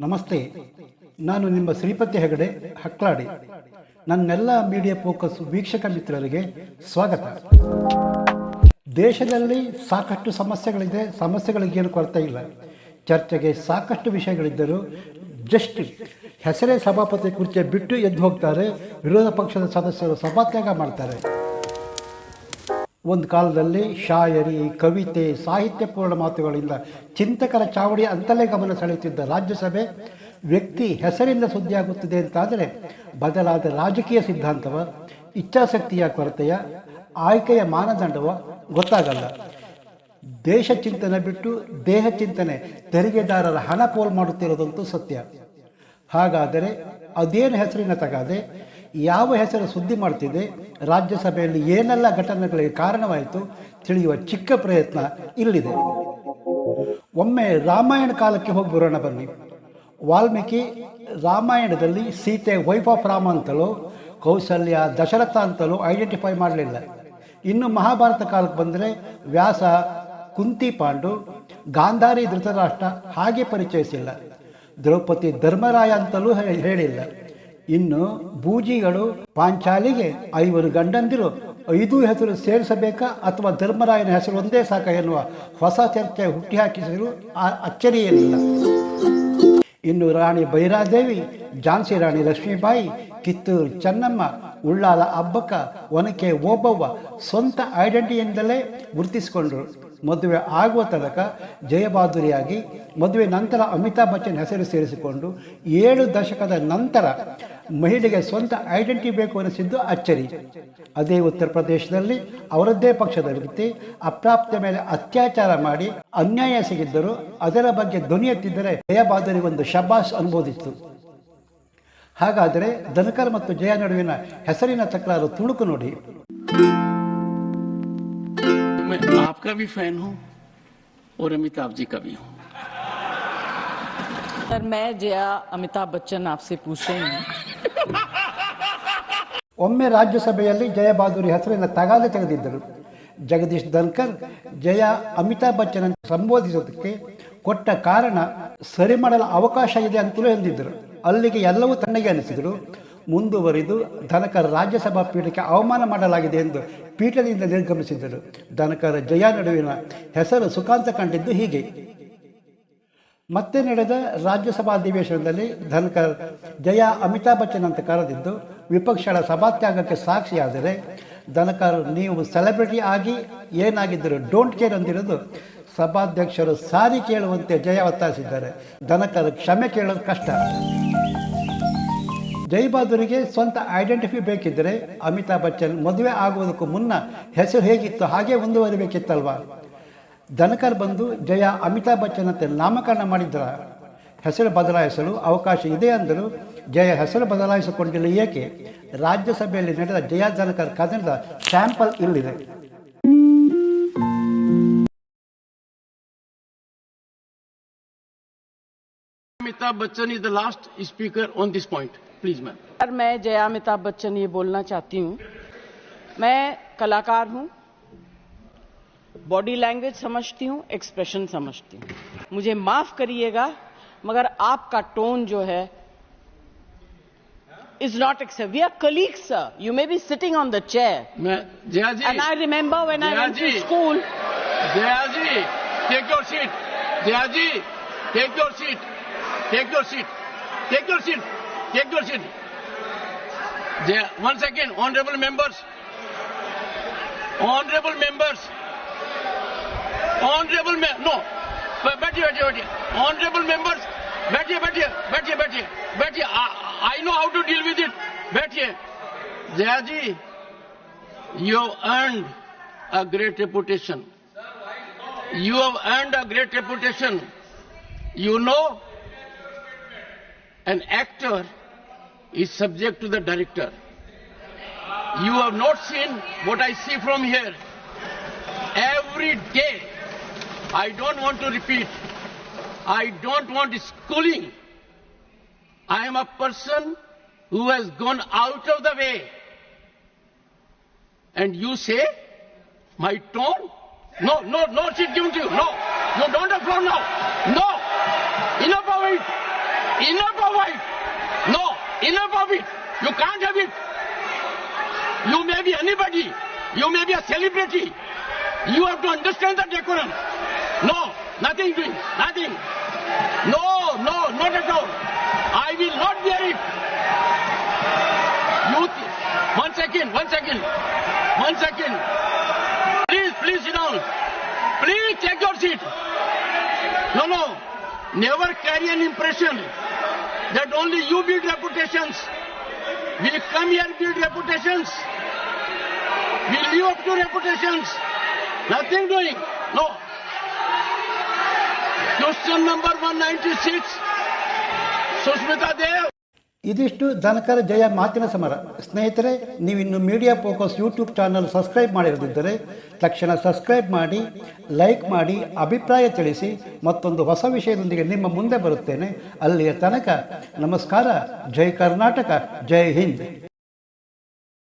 ನಮಸ್ತೆ, ನಾನು ನಿಮ್ಮ ಶ್ರೀಪತಿ ಹೆಗಡೆ ಹಕ್ಲಾಡಿ. ನನ್ನೆಲ್ಲ ಮೀಡಿಯಾ ಫೋಕಸ್ ವೀಕ್ಷಕ ಮಿತ್ರರಿಗೆ ಸ್ವಾಗತ. ದೇಶದಲ್ಲಿ ಸಾಕಷ್ಟು ಸಮಸ್ಯೆಗಳಿದೆ, ಸಮಸ್ಯೆಗಳಿಗೇನು ಕೊರತೆ ಇಲ್ಲ. ಚರ್ಚೆಗೆ ಸಾಕಷ್ಟು ವಿಷಯಗಳಿದ್ದರೂ ಜಸ್ಟ್ ಹೆಸರೇ ಸಭಾಪತಿ ಕುರ್ಚಿ ಬಿಟ್ಟು ಎದ್ದು ಹೋಗ್ತಾರೆ. ವಿರೋಧ ಪಕ್ಷದ ಸದಸ್ಯರು ಸಭಾತ್ಯಾಗ ಮಾಡ್ತಾರೆ. ಒಂದು ಕಾಲದಲ್ಲಿ ಶಾಯರಿ, ಕವಿತೆ, ಸಾಹಿತ್ಯಪೂರ್ಣ ಮಾತುಗಳಿಂದ ಚಿಂತಕರ ಚಾವಡಿ ಅಂತಲೇ ಗಮನ ಸೆಳೆಯುತ್ತಿದ್ದ ರಾಜ್ಯಸಭೆ ವ್ಯಕ್ತಿ ಹೆಸರಿಂದ ಸುದ್ದಿಯಾಗುತ್ತಿದೆ ಅಂತಾದರೆ ಬದಲಾದ ರಾಜಕೀಯ ಸಿದ್ಧಾಂತವ, ಇಚ್ಛಾಶಕ್ತಿಯ ಕೊರತೆಯ, ಆಯ್ಕೆಯ ಮಾನದಂಡವ ಗೊತ್ತಾಗಲ್ಲ. ದೇಶ ಚಿಂತನೆ ಬಿಟ್ಟು ದೇಹ ಚಿಂತನೆ ತೆರಿಗೆದಾರರ ಹಣ ಪೋಲ್ ಮಾಡುತ್ತಿರೋದಂತೂ ಸತ್ಯ. ಹಾಗಾದರೆ ಅದೇನು ಹೆಸರಿನ ತಗಾದೆ, ಯಾವ ಹೆಸರು ಸುದ್ದಿ ಮಾಡ್ತಿದೆ, ರಾಜ್ಯಸಭೆಯಲ್ಲಿ ಏನೆಲ್ಲ ಘಟನೆಗಳಿಗೆ ಕಾರಣವಾಯಿತು ತಿಳಿಯುವ ಚಿಕ್ಕ ಪ್ರಯತ್ನ ಇಲ್ಲಿದೆ. ಒಮ್ಮೆ ರಾಮಾಯಣ ಕಾಲಕ್ಕೆ ಹೋಗಿ ಬರೋಣ ಬನ್ನಿ. ವಾಲ್ಮೀಕಿ ರಾಮಾಯಣದಲ್ಲಿ ಸೀತೆ ವೈಫ್ ಆಫ್ ರಾಮ ಅಂತಲೋ ಕೌಸಲ್ಯ ದಶರಥ ಅಂತಲೋ ಐಡೆಂಟಿಫೈ ಮಾಡಲಿಲ್ಲ. ಇನ್ನು ಮಹಾಭಾರತ ಕಾಲಕ್ಕೆ ಬಂದರೆ ವ್ಯಾಸ ಕುಂತಿ ಪಾಂಡು, ಗಾಂಧಾರಿ ಧೃತರಾಷ್ಟ್ರ ಹಾಗೆ ಪರಿಚಯಿಸಿಲ್ಲ. ದ್ರೌಪದಿ ಧರ್ಮರಾಯ ಅಂತಲೂ ಹೇಳಿಲ್ಲ. ಇನ್ನು ಬೂಜಿಗಳು ಪಾಂಚಾಲಿಗೆ 5 ಗಂಡಂದಿರು 5 ಹೆಸರು ಸೇರಿಸಬೇಕಾ ಅಥವಾ ಧರ್ಮರಾಯನ ಹೆಸರು ಒಂದೇ ಸಾಕ ಎನ್ನುವ ಹೊಸ ಚರ್ಚೆ ಹುಟ್ಟಿಹಾಕಿಸಿದರೂ ಅಚ್ಚರಿಯೇನಿಲ್ಲ. ಇನ್ನು ರಾಣಿ ಭೈರಾದೇವಿ, ಝಾನ್ಸಿ ರಾಣಿ ಲಕ್ಷ್ಮೀಬಾಯಿ, ಕಿತ್ತೂರು ಚೆನ್ನಮ್ಮ, ಉಳ್ಳಾಲ ಅಬ್ಬಕ್ಕ, ಒನಕೆ ಓಬವ್ವ ಸ್ವಂತ ಐಡೆಂಟಿಟಿಯಿಂದಲೇ ಗುರುತಿಸಿಕೊಂಡರು. ಮದುವೆ ಆಗುವ ತನಕ ಜಯಬಾದುರಿಯಾಗಿ, ಮದುವೆ ನಂತರ ಅಮಿತಾಬ್ ಬಚ್ಚನ್ ಹೆಸರು ಸೇರಿಸಿಕೊಂಡು 7 ದಶಕದ ನಂತರ ಮಹಿಳೆಗೆ ಸ್ವಂತ ಐಡೆಂಟಿಟಿ ಬೇಕು ಅನಿಸಿದ್ದು ಅಚ್ಚರಿ. ಅದೇ ಉತ್ತರ ಪ್ರದೇಶದಲ್ಲಿ ಅವರದ್ದೇ ಪಕ್ಷದ ವ್ಯಕ್ತಿ ಅಪ್ರಾಪ್ತ ಮೇಲೆ ಅತ್ಯಾಚಾರ ಮಾಡಿ ಅನ್ಯಾಯ ಸಿಗಿದ್ದರು. ಅದರ ಬಗ್ಗೆ ಧ್ವನಿ ಎತ್ತಿದ್ದರೆ ಜಯಬಾದುರಿ ಒಂದು ಶಬಾಷ್ ಅನುಬೋದಿತ್ತು. ಹಾಗಾದರೆ ಧನ್ಕರ್ ಮತ್ತು ಜಯ ನಡುವಿನ ಹೆಸರಿನ ತಕರಾರು ತುಣುಕು ನೋಡಿ. मैं आपका भी फैन हूं और अमिताभ जी का भी हूं. सर मैं जया अमिताभ बच्चन आपसे पूछ रही हूं. ಒಮ್ಮೆ ರಾಜ್ಯಸಭೆಯಲ್ಲಿ ಜಯಬಾದುರಿ ಹೆಸರಿನ ತಗಾದೆ ತೆಗೆದಿದ್ದರು. ಜಗದೀಶ್ ಧನ್ಕರ್ ಜಯ ಅಮಿತಾಬ್ ಬಚ್ಚನ್ ಸಂಬೋಧಿಸೋದಕ್ಕೆ ಕೊಟ್ಟ ಕಾರಣ ಸರಿ ಮಾಡಲು ಅವಕಾಶ ಇದೆ ಅಂತಲೂ ಎಂದಿದ್ದರು. ಅಲ್ಲಿಗೆ ಎಲ್ಲವೂ ತಣ್ಣಗೆ ಅನಿಸಿದರು. ಮುಂದುವರಿದು ಧನಕರ್ ರಾಜ್ಯಸಭಾ ಪೀಠಕ್ಕೆ ಅವಮಾನ ಮಾಡಲಾಗಿದೆ ಎಂದು ಪೀಠದಿಂದ ನಿರ್ಗಮಿಸಿದ್ದರು. ಧನಕರ್ ಜಯ ನಡುವಿನ ಹೆಸರು ಸುಖಾಂತ ಕಂಡಿದ್ದು ಹೀಗೆ. ಮತ್ತೆ ನಡೆದ ರಾಜ್ಯಸಭಾ ಅಧಿವೇಶನದಲ್ಲಿ ಧನ್ಕರ್ ಜಯ ಅಮಿತಾಬ್ ಬಚ್ಚನ್ ಅಂತ ಕರೆದಿದ್ದು ವಿಪಕ್ಷಗಳ ಸಭಾತ್ಯಾಗಕ್ಕೆ ಸಾಕ್ಷಿಯಾದರೆ, ಧನಕರ್ ನೀವು ಸೆಲೆಬ್ರಿಟಿ ಆಗಿ ಏನಾಗಿದ್ದರು ಡೋಂಟ್ ಕೇರ್ ಅಂದಿರೋದು ಸಭಾಧ್ಯಕ್ಷರು ಸಾರಿ ಕೇಳುವಂತೆ ಜಯ ಒತ್ತಾಯಿಸಿದ್ದಾರೆ. ಧನಕರ್ ಕ್ಷಮೆ ಕೇಳೋದು ಕಷ್ಟ. ಜಯಬಾದುರಿಗೆ ಸ್ವಂತ ಐಡೆಂಟಿಟಿ ಬೇಕಿದ್ದರೆ ಅಮಿತಾಬ್ ಬಚ್ಚನ್ ಮದುವೆ ಆಗುವುದಕ್ಕೂ ಮುನ್ನ ಹೆಸರು ಹೇಗಿತ್ತು ಹಾಗೆ ಮುಂದುವರಿಬೇಕಿತ್ತಲ್ವಾ? ಧನಕರ್ ಬಂದು ಜಯ ಅಮಿತಾಬ್ ಬಚ್ಚನ್ ಅಂತ ನಾಮಕರಣ ಮಾಡಿದ್ರ? ಹೆಸರು ಬದಲಾಯಿಸಲು ಅವಕಾಶ ಇದೆ ಅಂದರು. ಜಯ ಹೆಸರು ಬದಲಾಯಿಸಿಕೊಂಡಿಲ್ಲ ಏಕೆ? ರಾಜ್ಯಸಭೆಯಲ್ಲಿ ನಡೆದ ಜಯ ಧನಕರ್ ಕದನದ ಸ್ಯಾಂಪಲ್ ಇಲ್ಲಿದೆ. Amitabh Bachchan is the last speaker on this point. Please, ma'am. Sir मैं जया अमिताभ बच्चन ये बोलना चाहती हूँ. मैं कलाकार हूँ, बॉडी लैंग्वेज समझती हूँ, एक्सप्रेशन समझती हूँ. मुझे माफ करिएगा मगर आपका टोन जो है is not acceptable. We are colleagues, sir. You may be sitting on the chair. Jaya ji. And I remember when I went to school. Jaya ji, take your seat. Jaya ji, take your seat. Take your seat. Take your seat. Take your seat. Jaya, one second, honorable members. Honorable members. Honorable no. बैठिए. Honorable members. बैठिए. I know how to deal with it. बैठिए. Jaya ji, you have earned a great reputation. You have earned a great reputation. You know, an actor is subject to the director. You have not seen what I see from here. Every day, I don't want to repeat. I don't want schooling. I am a person who has gone out of the way. And you say, my tone? No, she's given to you. No, you don't applaud now. No, enough of it. Enough of it. No, enough of it. You can't have it. You may be anybody. You may be a celebrity. You have to understand the decorum. No, nothing doing. Nothing. No, not at all. I will not bear it. One second. Please sit down. Please take your seat. No. Never carry an impression that only you build reputations. We come here build reputations. We live up to reputations. Nothing doing. No. Question number 196. Sushmita Dev. ಇದಿಷ್ಟು ಧನಕರ ಜಯ ಮಾತಿನ ಸಮರ. ಸ್ನೇಹಿತರೆ, ನೀವಿನ್ನು media focus YouTube channel subscribe ಮಾಡಿರದಿದ್ದರೆ ತಕ್ಷಣ subscribe ಮಾಡಿ, like ಮಾಡಿ, ಅಭಿಪ್ರಾಯ ತಿಳಿಸಿ. ಮತ್ತೊಂದು ಹೊಸ ವಿಷಯದೊಂದಿಗೆ ನಿಮ್ಮ ಮುಂದೆ ಬರುತ್ತೇನೆ. ಅಲ್ಲಿಯ ತನಕ ನಮಸ್ಕಾರ. ಜೈ ಕರ್ನಾಟಕ, ಜೈ ಹಿಂದ್.